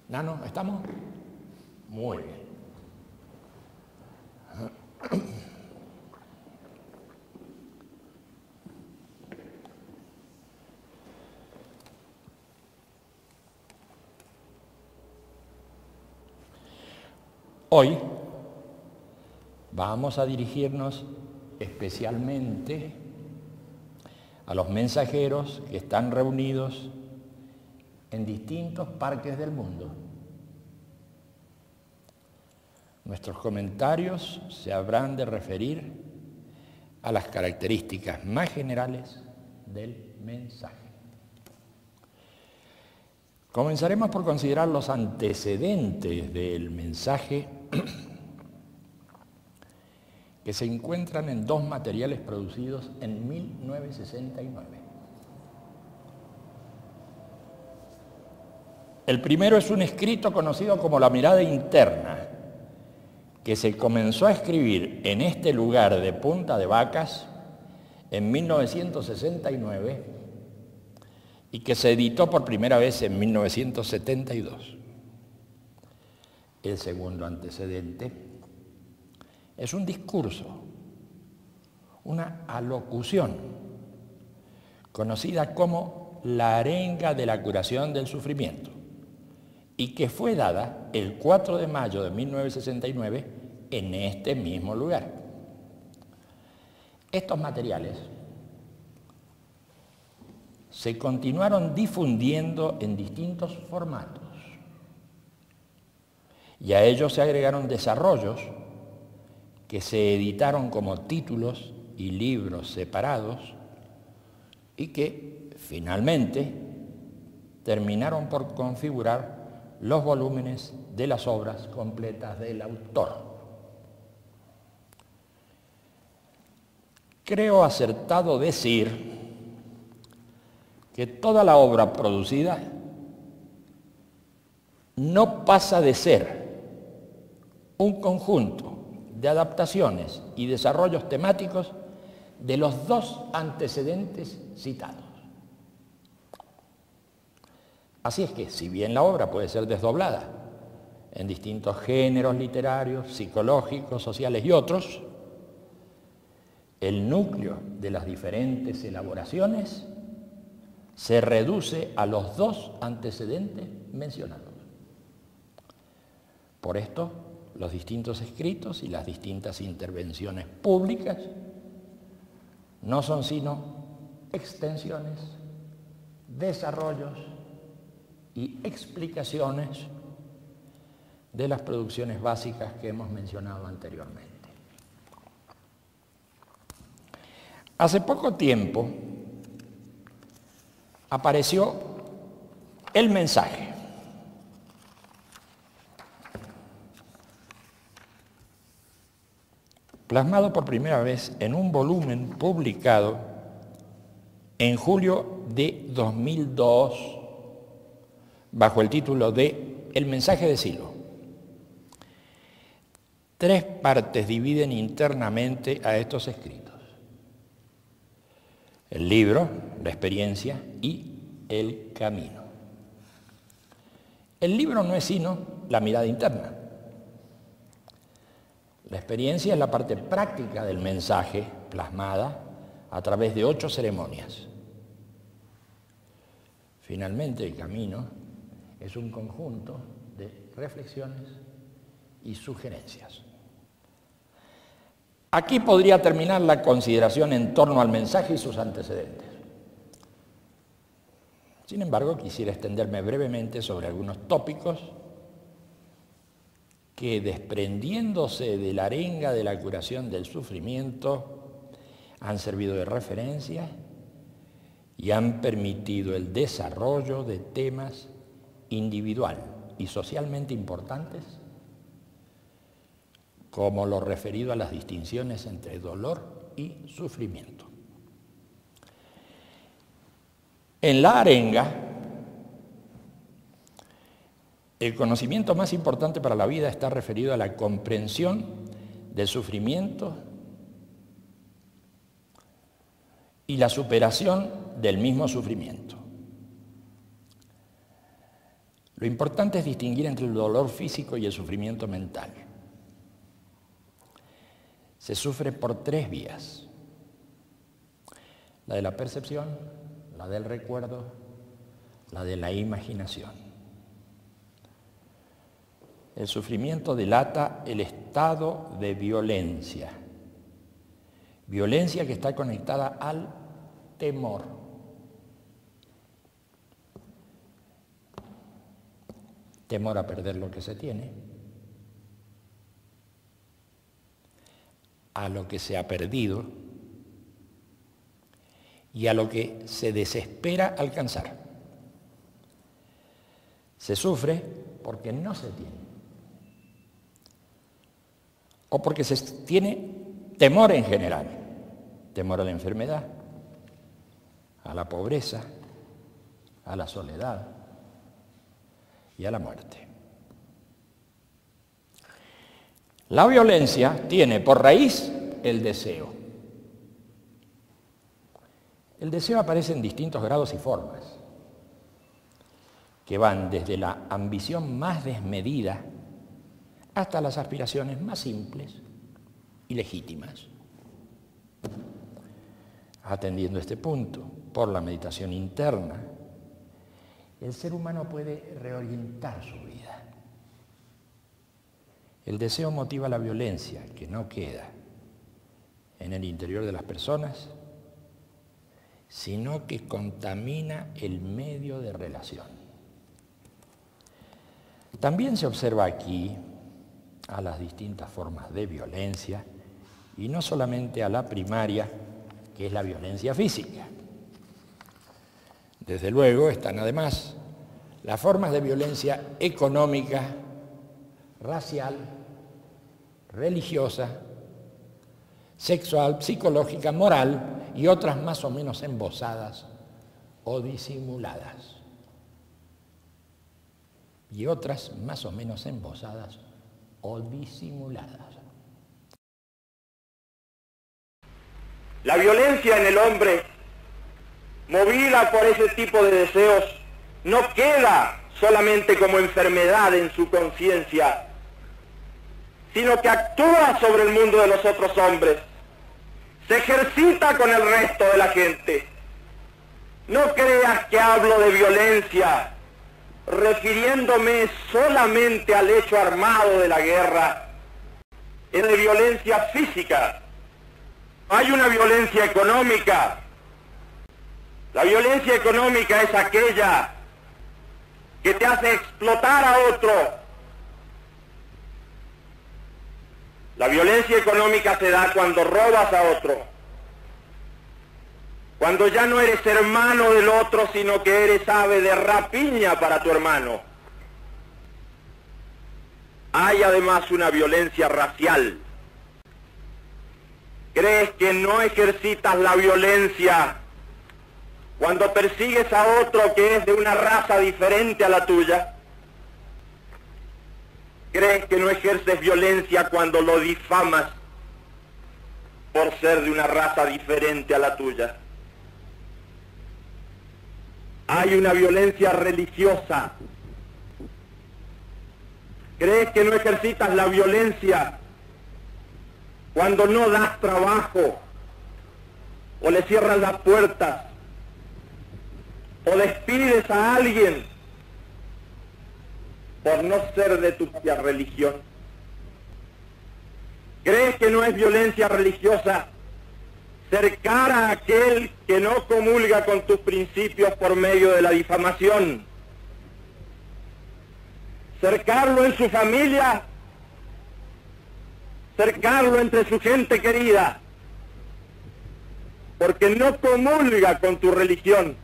Nano, ¿estamos? Muy bien. Hoy vamos a dirigirnos especialmente a los mensajeros que están reunidos en distintos parques del mundo. Nuestros comentarios se habrán de referir a las características más generales del mensaje. Comenzaremos por considerar los antecedentes del mensaje que se encuentran en dos materiales producidos en 1969. El primero es un escrito conocido como La mirada interna, que se comenzó a escribir en este lugar de Punta de Vacas en 1969 y que se editó por primera vez en 1972. El segundo antecedente es un discurso, una alocución, conocida como la arenga de la curación del sufrimiento, y que fue dada el 4 de mayo de 1969 en este mismo lugar. Estos materiales se continuaron difundiendo en distintos formatos y a ellos se agregaron desarrollos que se editaron como títulos y libros separados y que finalmente terminaron por configurar los volúmenes de las obras completas del autor. Creo acertado decir que toda la obra producida no pasa de ser un conjunto de adaptaciones y desarrollos temáticos de los dos antecedentes citados. Así es que, si bien la obra puede ser desdoblada en distintos géneros literarios, psicológicos, sociales y otros, el núcleo de las diferentes elaboraciones se reduce a los dos antecedentes mencionados. Por esto, los distintos escritos y las distintas intervenciones públicas no son sino extensiones, desarrollos y explicaciones de las producciones básicas que hemos mencionado anteriormente. Hace poco tiempo apareció el mensaje. Plasmado por primera vez en un volumen publicado en julio de 2002 bajo el título de El mensaje de Silo. 3 partes dividen internamente a estos escritos: el libro, la experiencia y el camino. El libro no es sino la mirada interna. La experiencia es la parte práctica del mensaje plasmada a través de 8 ceremonias. Finalmente, el camino es un conjunto de reflexiones y sugerencias. Aquí podría terminar la consideración en torno al mensaje y sus antecedentes. Sin embargo, quisiera extenderme brevemente sobre algunos tópicos que, desprendiéndose de la arenga de la curación del sufrimiento, han servido de referencia y han permitido el desarrollo de temas individual y socialmente importantes, como lo referido a las distinciones entre dolor y sufrimiento. En la arenga, el conocimiento más importante para la vida está referido a la comprensión del sufrimiento y la superación del mismo sufrimiento. Lo importante es distinguir entre el dolor físico y el sufrimiento mental. Se sufre por 3 vías: la de la percepción, la del recuerdo, la de la imaginación. El sufrimiento delata el estado de violencia, violencia que está conectada al temor. Temor a perder lo que se tiene, a lo que se ha perdido y a lo que se desespera alcanzar. Se sufre porque no se tiene, o porque se tiene temor en general, temor a la enfermedad, a la pobreza, a la soledad y a la muerte. La violencia tiene por raíz el deseo. El deseo aparece en distintos grados y formas, que van desde la ambición más desmedida hasta las aspiraciones más simples y legítimas. Atendiendo este punto, por la meditación interna, el ser humano puede reorientar su vida. El deseo motiva la violencia, que no queda en el interior de las personas, sino que contamina el medio de relación. También se observa aquí a las distintas formas de violencia, y no solamente a la primaria, que es la violencia física. Desde luego están además las formas de violencia económica, racial, religiosa, sexual, psicológica, moral y otras más o menos embozadas o disimuladas. Y otras más o menos embozadas o disimuladas. La violencia en el hombre, movida por ese tipo de deseos, no queda solamente como enfermedad en su conciencia, sino que actúa sobre el mundo de los otros hombres, se ejercita con el resto de la gente. No creas que hablo de violencia refiriéndome solamente al hecho armado de la guerra. Es de violencia física. Hay una violencia económica. La violencia económica es aquella que te hace explotar a otro. La violencia económica se da cuando robas a otro, cuando ya no eres hermano del otro, sino que eres ave de rapiña para tu hermano. Hay además una violencia racial. ¿Crees que no ejercitas la violencia cuando persigues a otro que es de una raza diferente a la tuya? ¿Crees que no ejerces violencia cuando lo difamas por ser de una raza diferente a la tuya? Hay una violencia religiosa. ¿Crees que no ejercitas la violencia cuando no das trabajo, o le cierras las puertas, o despides a alguien por no ser de tu propia religión? ¿Crees que no es violencia religiosa cercar a aquel que no comulga con tus principios por medio de la difamación? Cercarlo en su familia, cercarlo entre su gente querida, porque no comulga con tu religión.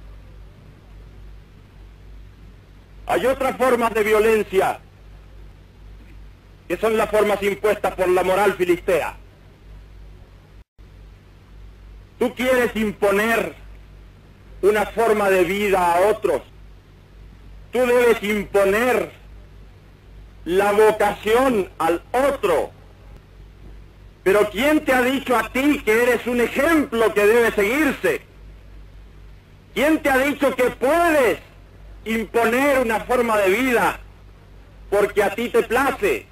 Hay otras formas de violencia, que son las formas impuestas por la moral filistea. Tú quieres imponer una forma de vida a otros. Tú debes imponer la vocación al otro. Pero ¿quién te ha dicho a ti que eres un ejemplo que debe seguirse? ¿Quién te ha dicho que puedes imponer una forma de vida porque a ti te place?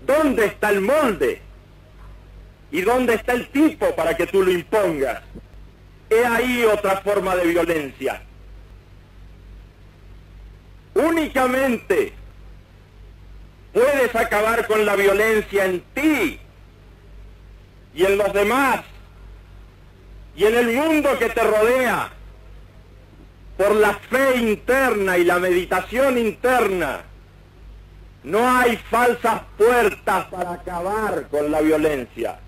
¿Dónde está el molde? ¿Y dónde está el tipo para que tú lo impongas? He ahí otra forma de violencia. Únicamente puedes acabar con la violencia en ti y en los demás y en el mundo que te rodea por la fe interna y la meditación interna. No hay falsas puertas para acabar con la violencia.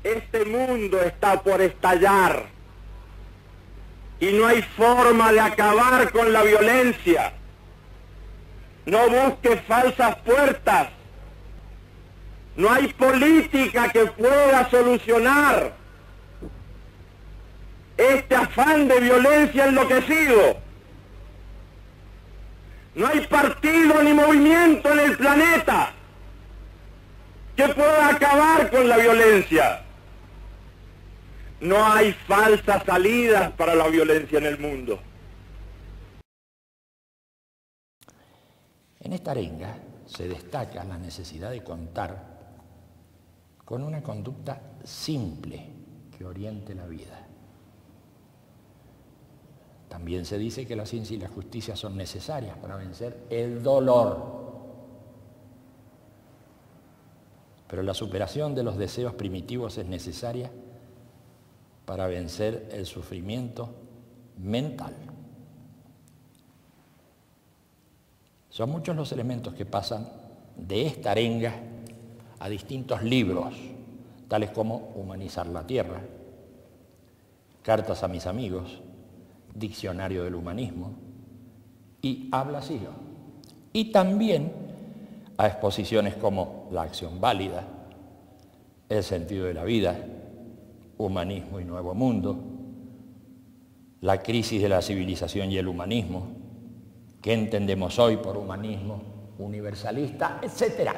Este mundo está por estallar y no hay forma de acabar con la violencia. No busques falsas puertas. No hay política que pueda solucionar este afán de violencia enloquecido. No hay partido ni movimiento en el planeta que pueda acabar con la violencia. No hay falsas salidas para la violencia en el mundo. En esta arenga se destaca la necesidad de contar con una conducta simple que oriente la vida. También se dice que la ciencia y la justicia son necesarias para vencer el dolor. Pero la superación de los deseos primitivos es necesaria para vencer el sufrimiento mental. Son muchos los elementos que pasan de esta arenga a distintos libros, tales como Humanizar la Tierra, Cartas a mis amigos, Diccionario del Humanismo y Habla Siglo. Y también a exposiciones como La acción válida, El sentido de la vida, Humanismo y Nuevo Mundo, La crisis de la civilización y el humanismo, ¿Qué entendemos hoy por humanismo universalista?, etcétera.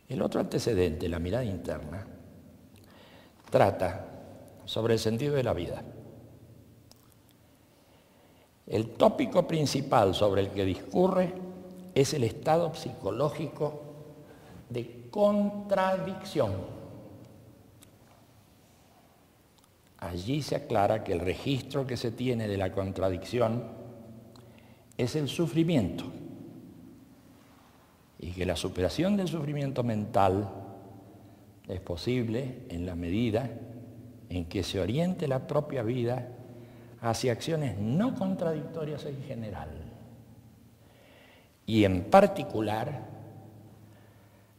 El otro antecedente, la mirada interna, trata sobre el sentido de la vida. El tópico principal sobre el que discurre es el estado psicológico de contradicción. Allí se aclara que el registro que se tiene de la contradicción es el sufrimiento y que la superación del sufrimiento mental es posible en la medida en que se oriente la propia vida hacia acciones no contradictorias en general y en particular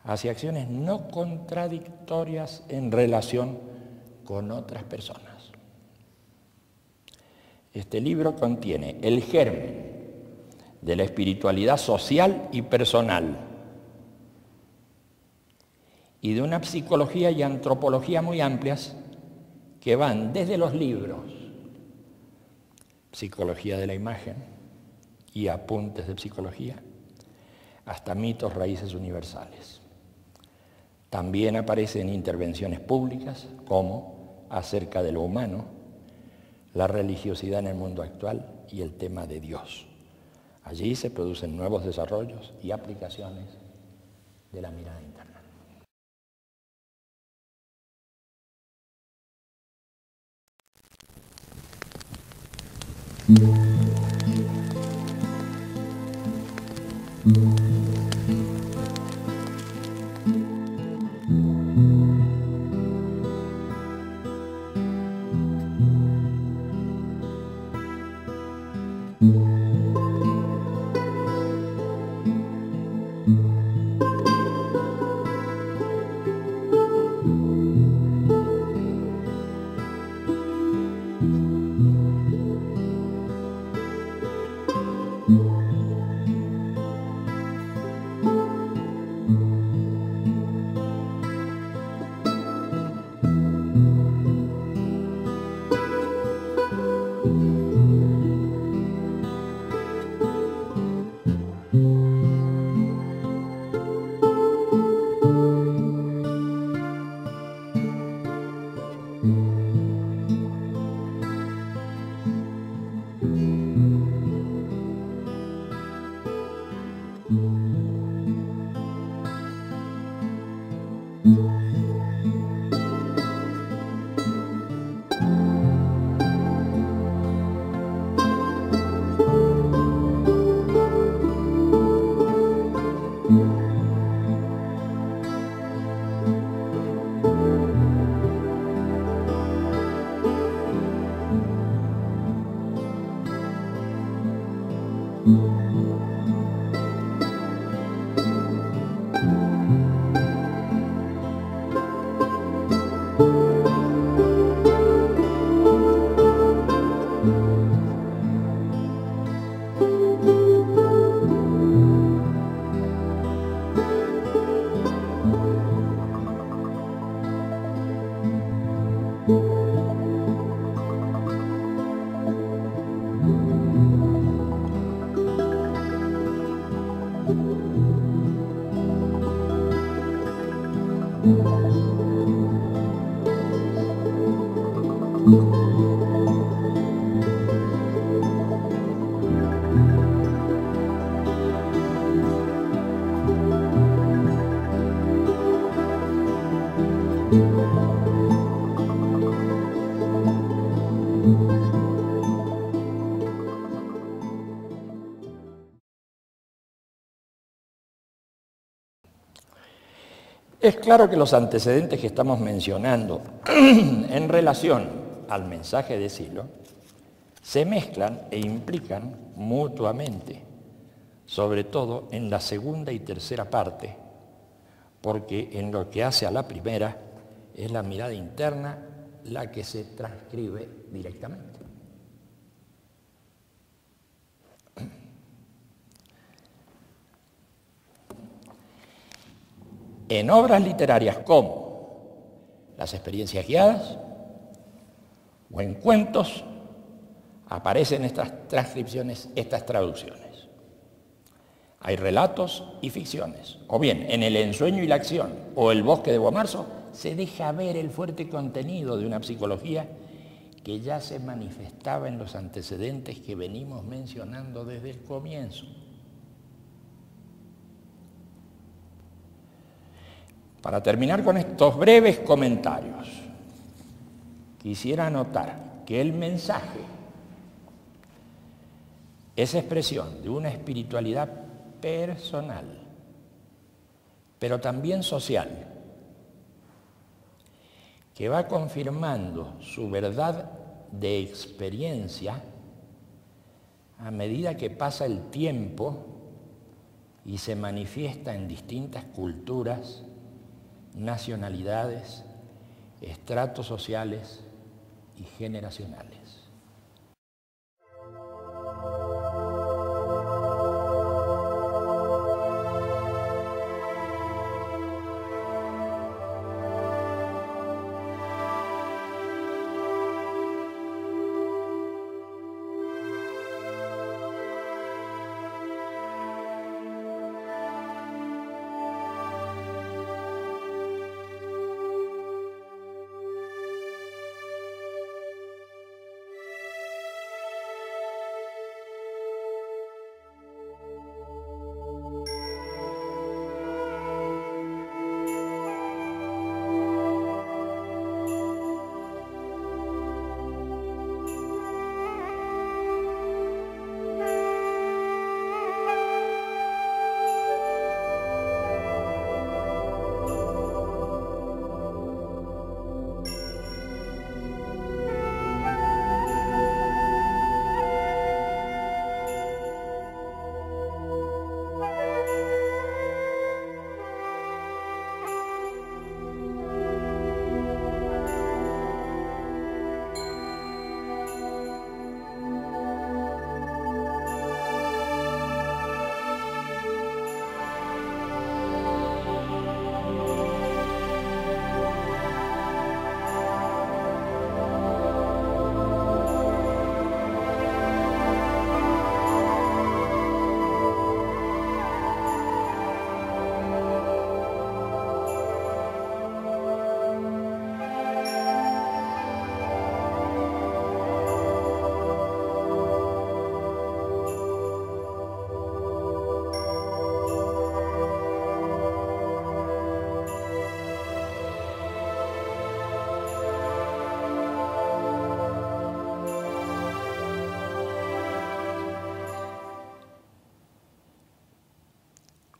hacia acciones no contradictorias en relación con otras personas. Este libro contiene el germen de la espiritualidad social y personal y de una psicología y antropología muy amplias que van desde los libros Psicología de la Imagen y Apuntes de Psicología hasta Mitos, Raíces Universales. También aparecen intervenciones públicas como Acerca de lo humano, la religiosidad en el mundo actual y el tema de Dios. Allí se producen nuevos desarrollos y aplicaciones de la mirada interna. Es claro que los antecedentes que estamos mencionando en relación al mensaje de Silo se mezclan e implican mutuamente, sobre todo en la segunda y tercera parte, porque en lo que hace a la primera es la mirada interna la que se transcribe directamente. En obras literarias como las experiencias guiadas o en cuentos aparecen estas transcripciones, estas traducciones. Hay relatos y ficciones. O bien, en El ensueño y la acción o El bosque de Bomarzo se deja ver el fuerte contenido de una psicología que ya se manifestaba en los antecedentes que venimos mencionando desde el comienzo. Para terminar con estos breves comentarios, quisiera anotar que el mensaje es expresión de una espiritualidad personal, pero también social, que va confirmando su verdad de experiencia a medida que pasa el tiempo y se manifiesta en distintas culturas, nacionalidades, estratos sociales y generacionales.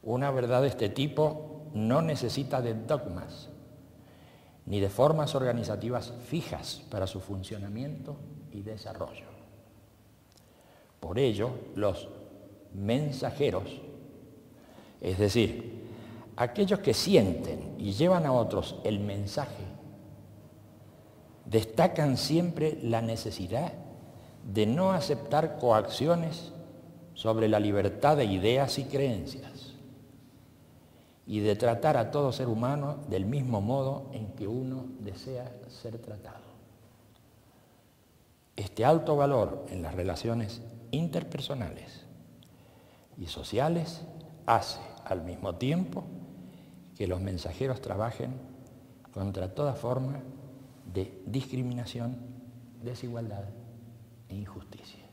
Una verdad de este tipo no necesita de dogmas, ni de formas organizativas fijas para su funcionamiento y desarrollo. Por ello, los mensajeros, es decir, aquellos que sienten y llevan a otros el mensaje, destacan siempre la necesidad de no aceptar coacciones sobre la libertad de ideas y creencias, y de tratar a todo ser humano del mismo modo en que uno desea ser tratado. Este alto valor en las relaciones interpersonales y sociales hace al mismo tiempo que los mensajeros trabajen contra toda forma de discriminación, desigualdad e injusticia.